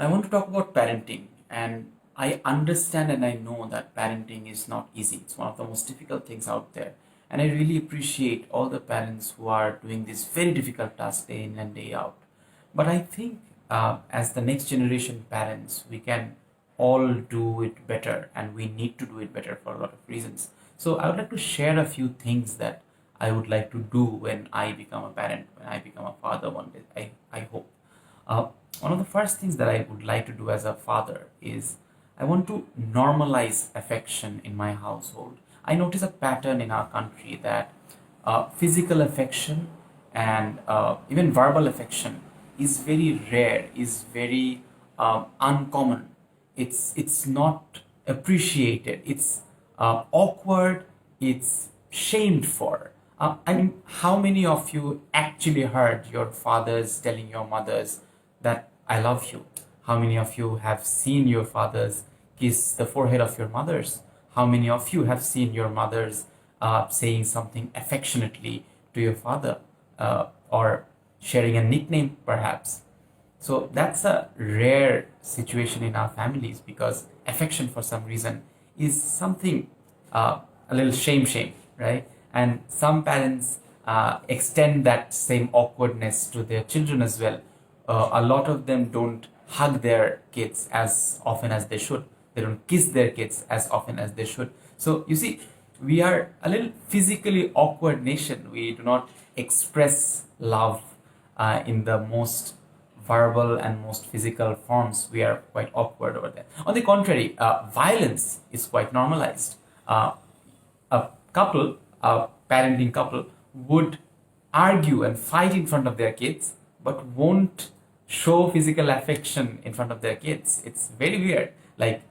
I want to talk about parenting, and I understand and I know that parenting is not easy. It's one of the most difficult things out there. And I really appreciate all the parents who are doing this very difficult task day in and day out. But I think as the next generation parents, we can all do it better, and we need to do it better for a lot of reasons. So I would like to share a few things that I would like to do when I become a parent, when I become a father one day, I hope. Uh, One of the first things that I would like to do as a father is I want to normalize affection in my household. I notice a pattern in our country that physical affection and even verbal affection is very rare, is very uncommon. It's not appreciated. It's awkward. It's shamed for. I mean, how many of you actually heard your fathers telling your mothers that I love you? How many of you have seen your fathers kiss the forehead of your mothers? How many of you have seen your mothers saying something affectionately to your father or sharing a nickname perhaps? So that's a rare situation in our families because affection, for some reason, is something a little shame, right? And some parents extend that same awkwardness to their children as well. A lot of them don't hug their kids as often as they should. They don't kiss their kids as often as they should. So you see, we are a little physically awkward nation. We do not express love in the most verbal and most physical forms. We are quite awkward over there. On the contrary, violence is quite normalized. A couple, a parenting couple, would argue and fight in front of their kids, but won't show physical affection in front of their kids. It's very weird. Like,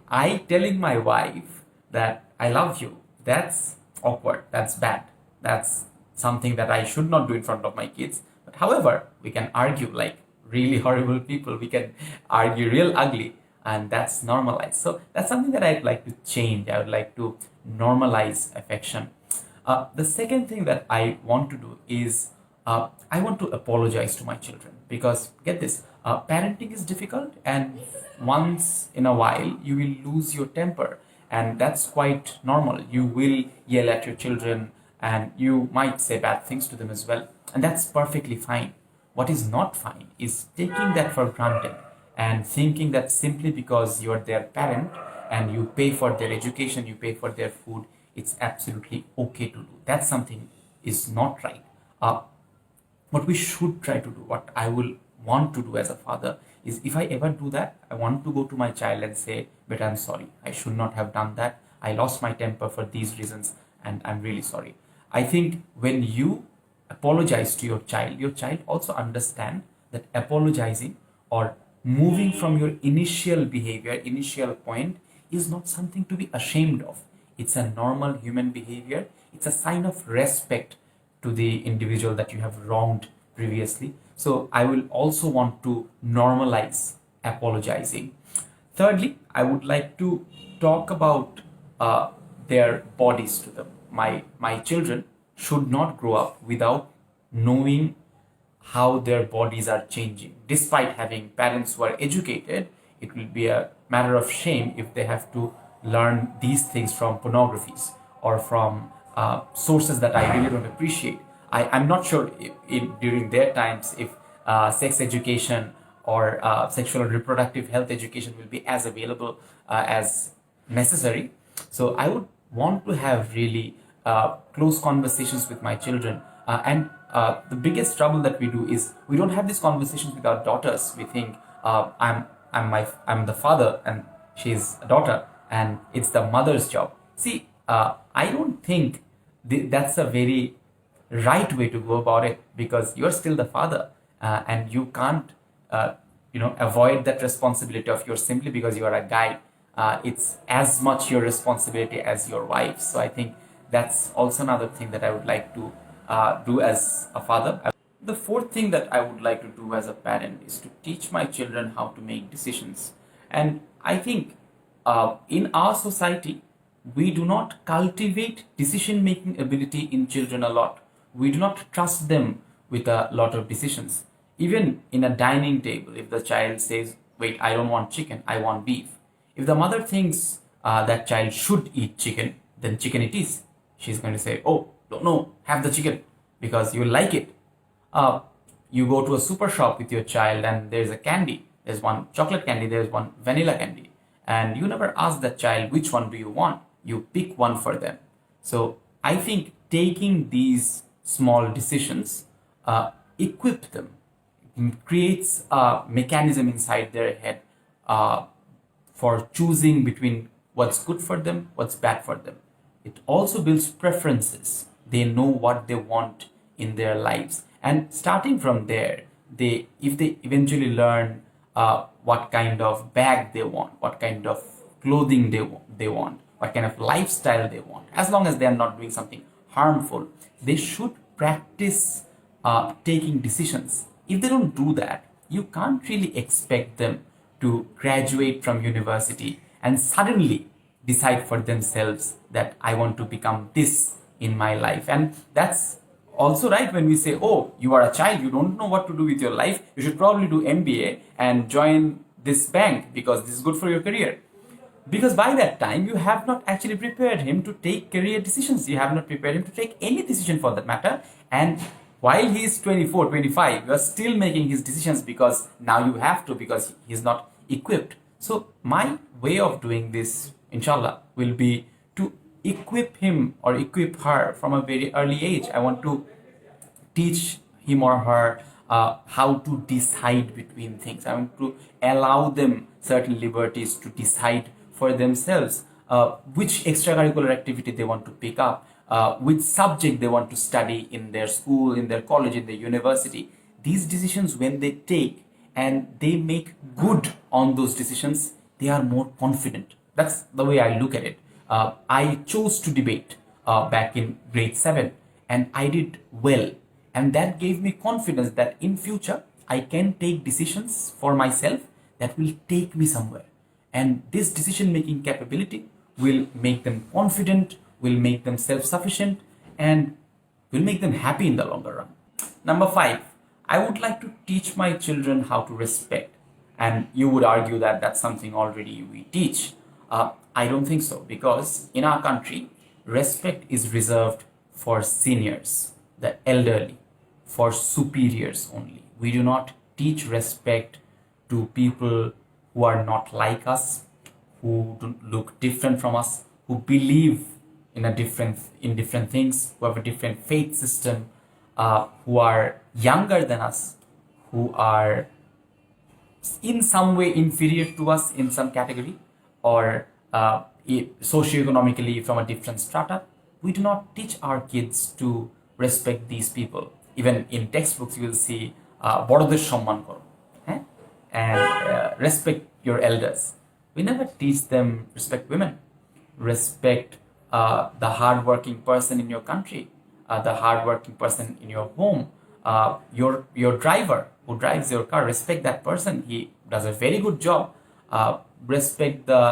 I telling my wife that I love you, that's awkward, that's bad, that's something that I should not do in front of my kids. But however, we can argue like really horrible people, we can argue real ugly, and that's normalized. So that's something that I'd like to change. I would like to normalize affection. The second thing that I want to do is I want to apologize to my children because get this, parenting is difficult, and once in a while you will lose your temper, and that's quite normal. You will yell at your children and you might say bad things to them as well, and that's perfectly fine. What is not fine is taking that for granted and thinking that simply because you're their parent and you pay for their education, you pay for their food, it's absolutely okay to do. That's something is not right. What we should try to do, what I will want to do as a father, is if I ever do that, I want to go to my child and say, but I'm sorry, I should not have done that. I lost my temper for these reasons, and I'm really sorry. I think when you apologize to your child also understand that apologizing or moving from your initial behavior, initial point, is not something to be ashamed of. It's a normal human behavior. It's a sign of respect to the individual that you have wronged previously. So I will also want to normalize apologizing. Thirdly, I would like to talk about their bodies to them. My children should not grow up without knowing how their bodies are changing. Despite having parents who are educated, it will be a matter of shame if they have to learn these things from pornographies or from sources that I really don't appreciate. I'm not sure during their times if sex education or sexual and reproductive health education will be as available as necessary. So I would want to have really close conversations with my children. And the biggest trouble that we do is we don't have these conversations with our daughters. We think I'm the father and she's a daughter, and it's the mother's job. See, I don't think that's a very right way to go about it, because you're still the father, and you can't avoid that responsibility of yours simply because you are a guy. It's as much your responsibility as your wife. So I think that's also another thing that I would like to do as a father. The fourth thing that I would like to do as a parent is to teach my children how to make decisions. And I think in our society, we do not cultivate decision making ability in children a lot. We do not trust them with a lot of decisions. Even in a dining table, if the child says, wait, I don't want chicken, I want beef. If the mother thinks that child should eat chicken, then chicken it is. She's going to say, oh, no, have the chicken because you will like it. You go to a super shop with your child and there's a candy. There's one chocolate candy, there's one vanilla candy. And you never ask that child, which one do you want? You pick one for them. So I think taking these small decisions equip them, creates a mechanism inside their head for choosing between what's good for them, what's bad for them. It also builds preferences. They know what they want in their lives. And starting from there, if they eventually learn what kind of bag they want, what kind of clothing they want, what kind of lifestyle they want, as long as they are not doing something harmful, they should practice taking decisions. If they don't do that, you can't really expect them to graduate from university and suddenly decide for themselves that I want to become this in my life. And that's also right when we say, oh, you are a child, you don't know what to do with your life, you should probably do MBA and join this bank because this is good for your career. Because by that time, you have not actually prepared him to take career decisions. You have not prepared him to take any decision for that matter. And while he is 24, 25, you are still making his decisions because now you have to, because he's not equipped. So my way of doing this, inshallah, will be to equip him or equip her from a very early age. I want to teach him or her how to decide between things. I want to allow them certain liberties to decide for themselves which extracurricular activity they want to pick up, which subject they want to study in their school, in their college, in their university. These decisions, when they take and they make good on those decisions, they are more confident. That's the way I look at it. I chose to debate back in grade 7 and I did well. And that gave me confidence that in future I can take decisions for myself that will take me somewhere. And this decision making capability will make them confident, will make them self-sufficient, and will make them happy in the longer run. Number 5, I would like to teach my children how to respect. And you would argue that that's something already we teach. I don't think so, because in our country, respect is reserved for seniors, the elderly, for superiors only. We do not teach respect to people who are not like us, who look different from us, who believe in different things, who have a different faith system, who are younger than us, who are in some way inferior to us in some category, or socioeconomically from a different strata. We do not teach our kids to respect these people. Even in textbooks, you will see বড়দের সম্মান করো, and respect your elders. We never teach them respect women, respect the hardworking person in your country, the hardworking person in your home, your driver who drives your car. Respect that person. He does a very good job. Respect the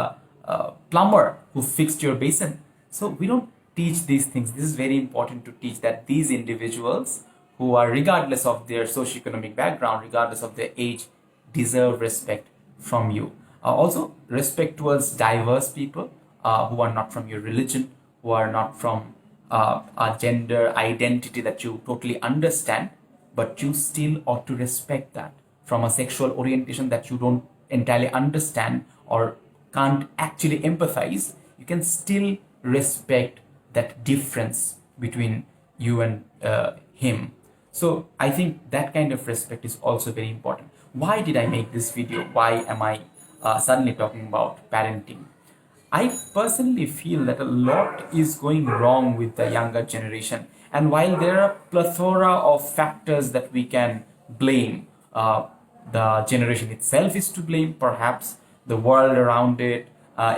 plumber who fixed your basin. So we don't teach these things. This is very important to teach, that these individuals who are, regardless of their socioeconomic background, regardless of their age, deserve respect from you. Also, respect towards diverse people who are not from your religion, who are not from a gender identity that you totally understand, but you still ought to respect that. From a sexual orientation that you don't entirely understand or can't actually empathize, you can still respect that difference between you and him. So I think that kind of respect is also very important. Why did I make this video? Why am I suddenly talking about parenting? I personally feel that a lot is going wrong with the younger generation. And while there are a plethora of factors that we can blame, the generation itself is to blame, perhaps the world around it,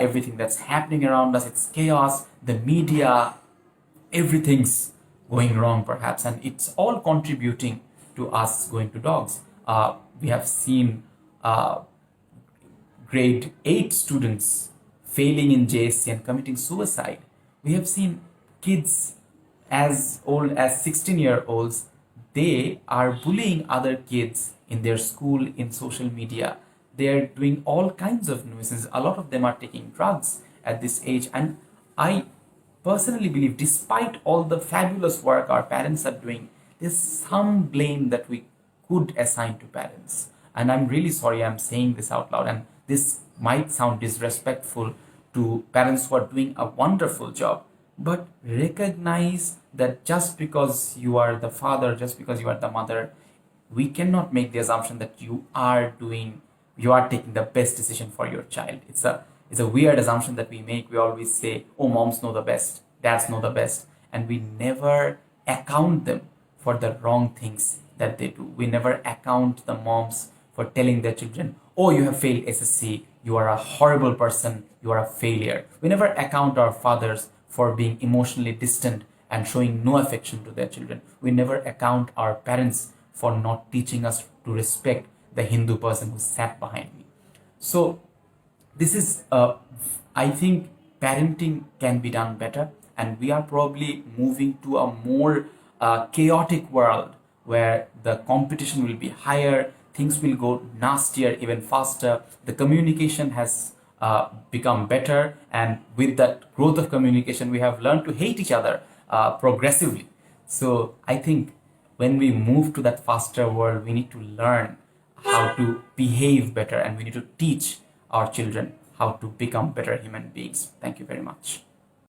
everything that's happening around us, it's chaos, the media, everything's going wrong perhaps, and it's all contributing to us going to dogs. We have seen grade 8 students failing in JSC and committing suicide. We have seen kids as old as 16-year-olds. They are bullying other kids in their school, in social media. They're doing all kinds of nuisance. A lot of them are taking drugs at this age. And I personally believe, despite all the fabulous work our parents are doing, there's some blame that we could assign to parents. And I'm really sorry I'm saying this out loud. And this might sound disrespectful to parents who are doing a wonderful job. But recognize that just because you are the father, just because you are the mother, we cannot make the assumption that you are taking the best decision for your child. It's a weird assumption that we make. We always say, oh, moms know the best, dads know the best, and we never account them for the wrong things that they do. We never account the moms for telling their children, oh, you have failed SSC, you are a horrible person, you are a failure. We never account our fathers for being emotionally distant and showing no affection to their children. We never account our parents for not teaching us to respect the Hindu person who sat behind me. So this is, I think parenting can be done better, and we are probably moving to a more chaotic world where the competition will be higher, things will go nastier even faster. The communication has become better, and with that growth of communication, we have learned to hate each other progressively. So I think when we move to that faster world, we need to learn how to behave better, and we need to teach our children how to become better human beings. Thank you very much.